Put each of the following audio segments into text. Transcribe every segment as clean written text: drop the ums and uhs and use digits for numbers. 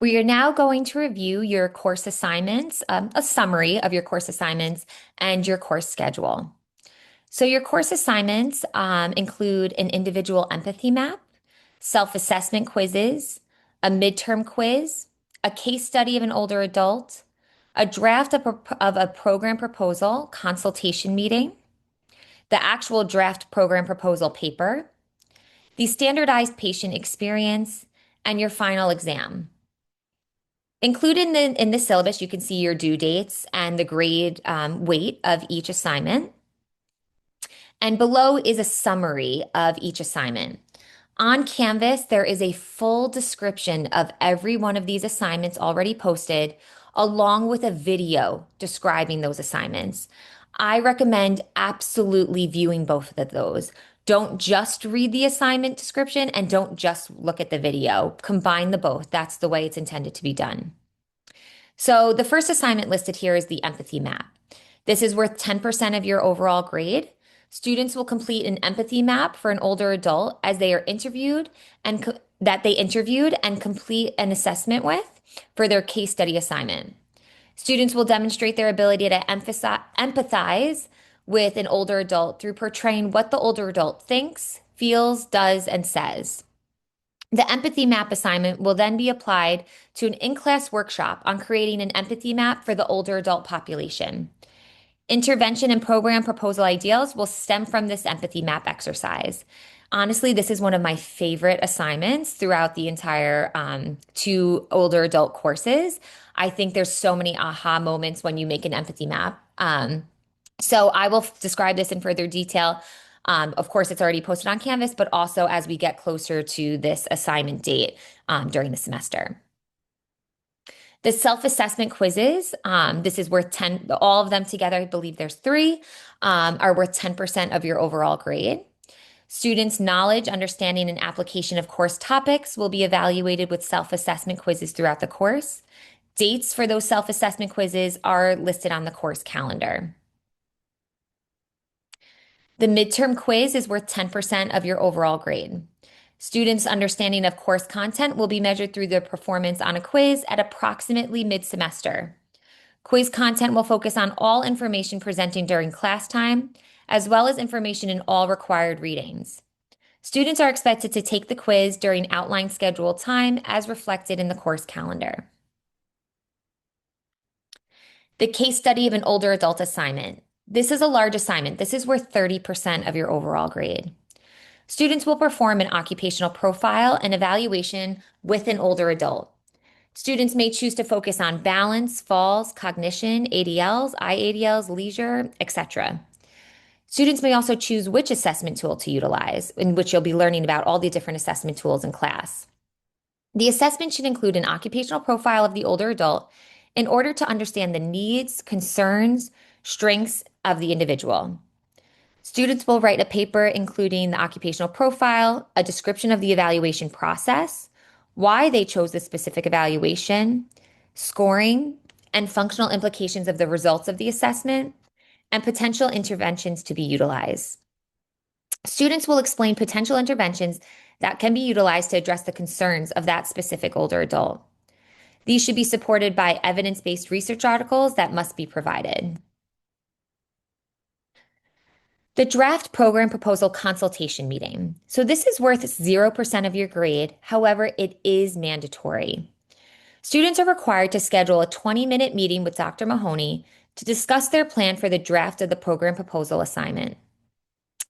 We are now going to review your course assignments, a summary of your course assignments, and your course schedule. So, your course assignments include an individual empathy map, self-assessment quizzes, a midterm quiz, a case study of an older adult, a draft of a program proposal consultation meeting, the actual draft program proposal paper, the standardized patient experience, and your final exam. Included in the syllabus, you can see your due dates and the grade weight of each assignment. And below is a summary of each assignment. On Canvas, there is a full description of every one of these assignments already posted, along with a video describing those assignments. I recommend absolutely viewing both of those. Don't just read the assignment description and don't just look at the video. Combine the both. That's the way it's intended to be done. So the first assignment listed here is the empathy map. This is worth 10% of your overall grade. Students will complete an empathy map for an older adult as they are interviewed and that they interviewed and complete an assessment for their case study assignment. Students will demonstrate their ability to empathize with an older adult through portraying what the older adult thinks, feels, does, and says. The empathy map assignment will then be applied to an in-class workshop on creating an empathy map for the older adult population. Intervention and program proposal ideas will stem from this empathy map exercise. Honestly, this is one of my favorite assignments throughout the entire two older adult courses. I think there's so many aha moments when you make an empathy map. So I will describe this in further detail. Of course, it's already posted on Canvas, but also as we get closer to this assignment date during the semester. The self-assessment quizzes, this is worth 10, all of them together, I believe there's three, are worth 10% of your overall grade. Students' knowledge, understanding, and application of course topics will be evaluated with self-assessment quizzes throughout the course. Dates for those self-assessment quizzes are listed on the course calendar. The midterm quiz is worth 10% of your overall grade. Students' understanding of course content will be measured through their performance on a quiz at approximately mid-semester. Quiz content will focus on all information presented during class time, as well as information in all required readings. Students are expected to take the quiz during outline scheduled time as reflected in the course calendar. The case study of an older adult assignment. This is a large assignment. This is worth 30% of your overall grade. Students will perform an occupational profile and evaluation with an older adult. Students may choose to focus on balance, falls, cognition, ADLs, IADLs, leisure, etc. Students may also choose which assessment tool to utilize, in which you'll be learning about all the different assessment tools in class. The assessment should include an occupational profile of the older adult in order to understand the needs, concerns, strengths of the individual. Students will write a paper including the occupational profile, a description of the evaluation process, why they chose the specific evaluation, scoring, and functional implications of the results of the assessment, and potential interventions to be utilized. Students will explain potential interventions that can be utilized to address the concerns of that specific older adult. These should be supported by evidence-based research articles that must be provided. The draft program proposal consultation meeting. So this is worth 0% of your grade. However, it is mandatory. Students are required to schedule a 20-minute meeting with Dr. Mahoney to discuss their plan for the draft of the program proposal assignment.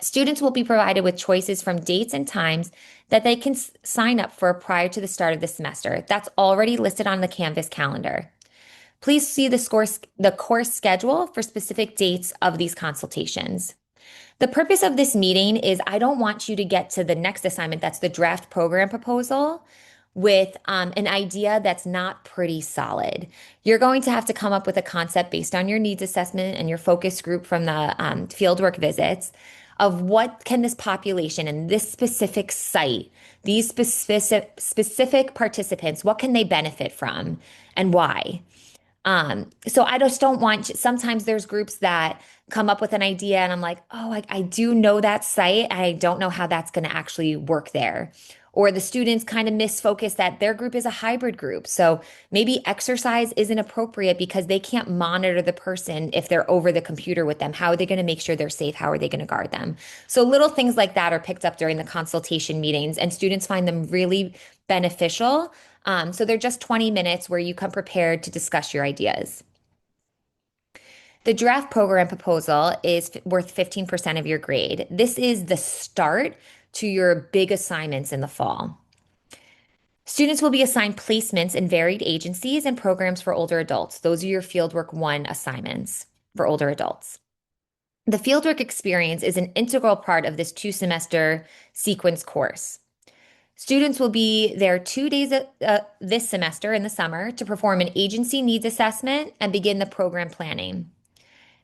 Students will be provided with choices from dates and times that they can sign up for prior to the start of the semester. That's already listed on the Canvas calendar. Please see the course schedule for specific dates of these consultations. The purpose of this meeting is I don't want you to get to the next assignment, that's the draft program proposal, with an idea that's not pretty solid. You're going to have to come up with a concept based on your needs assessment and your focus group from the fieldwork visits of what can this population and this specific site, these specific participants, what can they benefit from and why? So I just don't want, sometimes there's groups that come up with an idea and I'm like, oh, I do know that site. I don't know how that's going to actually work there. or the students kind of misfocus that their group is a hybrid group. So maybe exercise isn't appropriate because they can't monitor the person if they're over the computer with them. How are they going to make sure they're safe? How are they going to guard them? So little things like that are picked up during the consultation meetings, and students find them really beneficial. So they're just 20 minutes where you come prepared to discuss your ideas. The draft program proposal is worth 15% of your grade. This is the start to your big assignments in the fall. Students will be assigned placements in varied agencies and programs for older adults. Those are your Fieldwork 1 assignments for older adults. The fieldwork experience is an integral part of this 2 semester sequence course. Students will be there 2 days this semester in the summer to perform an agency needs assessment and begin the program planning.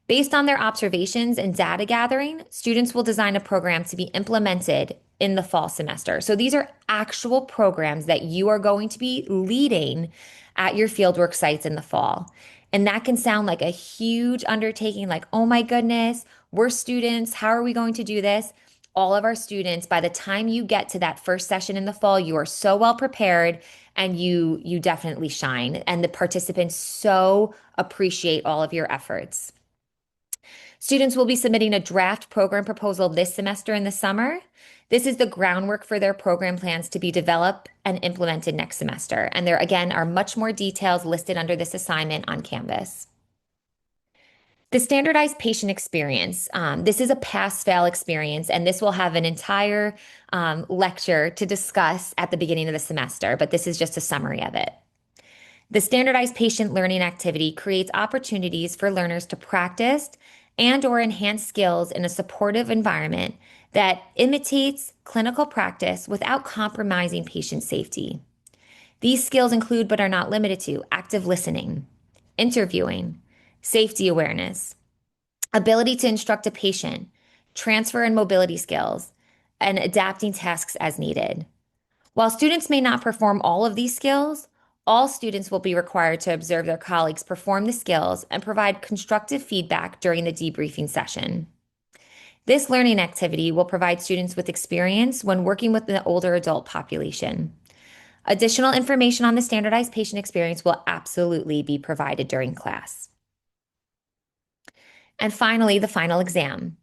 Based on their observations and data gathering, students will design a program to be implemented in the fall semester. So these are actual programs that you are going to be leading at your fieldwork sites in the fall. And that can sound like a huge undertaking, like, oh my goodness, we're students. How are we going to do this? All of our students, by the time you get to that first session in the fall, you are so well prepared and you definitely shine. And the participants so appreciate all of your efforts. Students will be submitting a draft program proposal this semester in the summer. This is the groundwork for their program plans to be developed and implemented next semester. And there, again, are much more details listed under this assignment on Canvas. The standardized patient experience. This is a pass-fail experience, and this will have an entire lecture to discuss at the beginning of the semester, but this is just a summary of it. The standardized patient learning activity creates opportunities for learners to practice and or enhance skills in a supportive environment that imitates clinical practice without compromising patient safety. These skills include, but are not limited to, active listening, interviewing, safety awareness, ability to instruct a patient, transfer and mobility skills, and adapting tasks as needed. While students may not perform all of these skills, all students will be required to observe their colleagues perform the skills and provide constructive feedback during the debriefing session. This learning activity will provide students with experience when working with the older adult population. Additional information on the standardized patient experience will absolutely be provided during class. And finally, the final exam.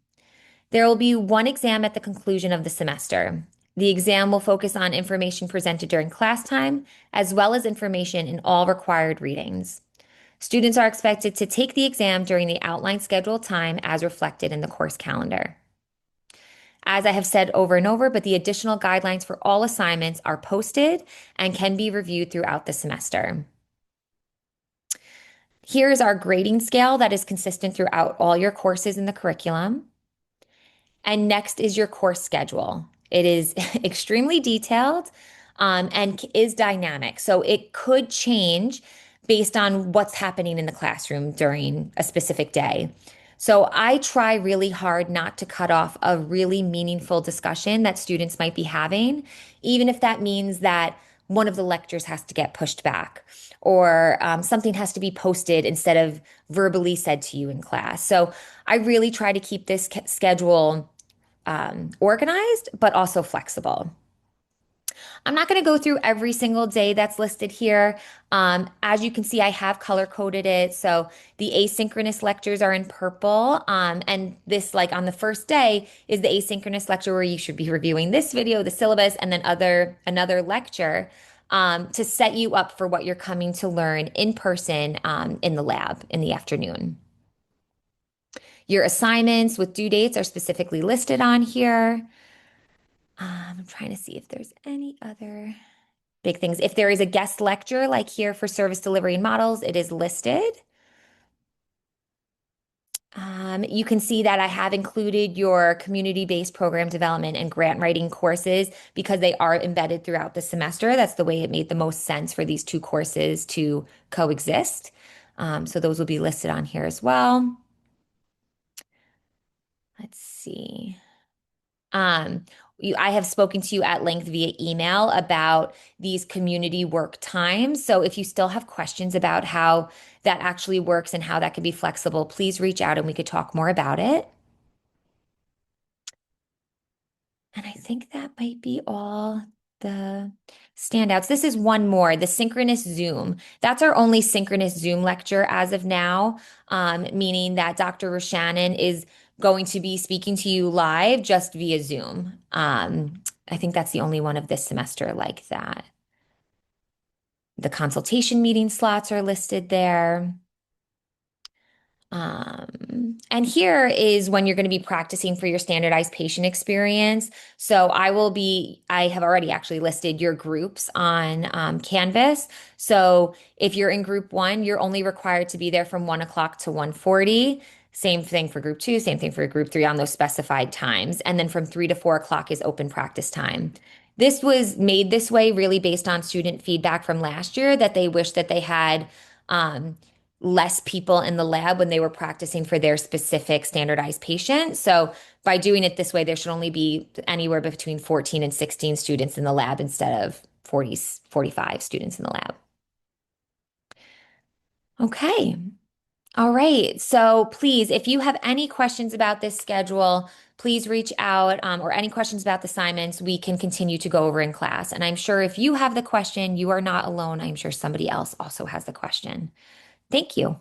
There will be one exam at the conclusion of the semester. The exam will focus on information presented during class time, as well as information in all required readings. Students are expected to take the exam during the outlined scheduled time as reflected in the course calendar. As I have said over and over, but the additional guidelines for all assignments are posted and can be reviewed throughout the semester. Here is our grading scale that is consistent throughout all your courses in the curriculum. And next is your course schedule. It is extremely detailed and is dynamic. So it could change based on what's happening in the classroom during a specific day. So I try really hard not to cut off a really meaningful discussion that students might be having, even if that means that one of the lectures has to get pushed back or something has to be posted instead of verbally said to you in class. So I really try to keep this schedule organized, but also flexible. I'm not going to go through every single day that's listed here. As you can see, I have color coded it. So the asynchronous lectures are in purple. And this, like on the first day, is the asynchronous lecture where you should be reviewing this video, the syllabus, and then another lecture to set you up for what you're coming to learn in person in the lab in the afternoon. Your assignments with due dates are specifically listed on here. I'm trying to see if there's any other big things. If there is a guest lecture, like here for service delivery and models, it is listed. You can see that I have included your community-based program development and grant writing courses because they are embedded throughout the semester. That's the way it made the most sense for these two courses to coexist. So those will be listed on here as well. Let's see. Um, I have spoken to you at length via email about these community work times. So if you still have questions about how that actually works and how that can be flexible, please reach out and we could talk more about it. And I think that might be all the standouts. This is one more, the synchronous Zoom. That's our only synchronous Zoom lecture as of now, meaning that Dr. Rashanan is going to be speaking to you live just via Zoom. I think that's the only one of this semester like that. The consultation meeting slots are listed there. And here is when you're going to be practicing for your standardized patient experience. So I have already actually listed your groups on Canvas. So if you're in group one, you're only required to be there from 1 o'clock to 1:40. Same thing for group two, same thing for group three on those specified times. And then from 3 to 4 o'clock is open practice time. This was made this way really based on student feedback from last year that they wish that they had um, less people in the lab when they were practicing for their specific standardized patient. So by doing it this way, there should only be anywhere between 14 and 16 students in the lab instead of 40, 45 students in the lab. Okay. All right. So please, if you have any questions about this schedule, please reach out, or any questions about the assignments, we can continue to go over in class. And I'm sure if you have the question, you are not alone. I'm sure somebody else also has the question. Thank you.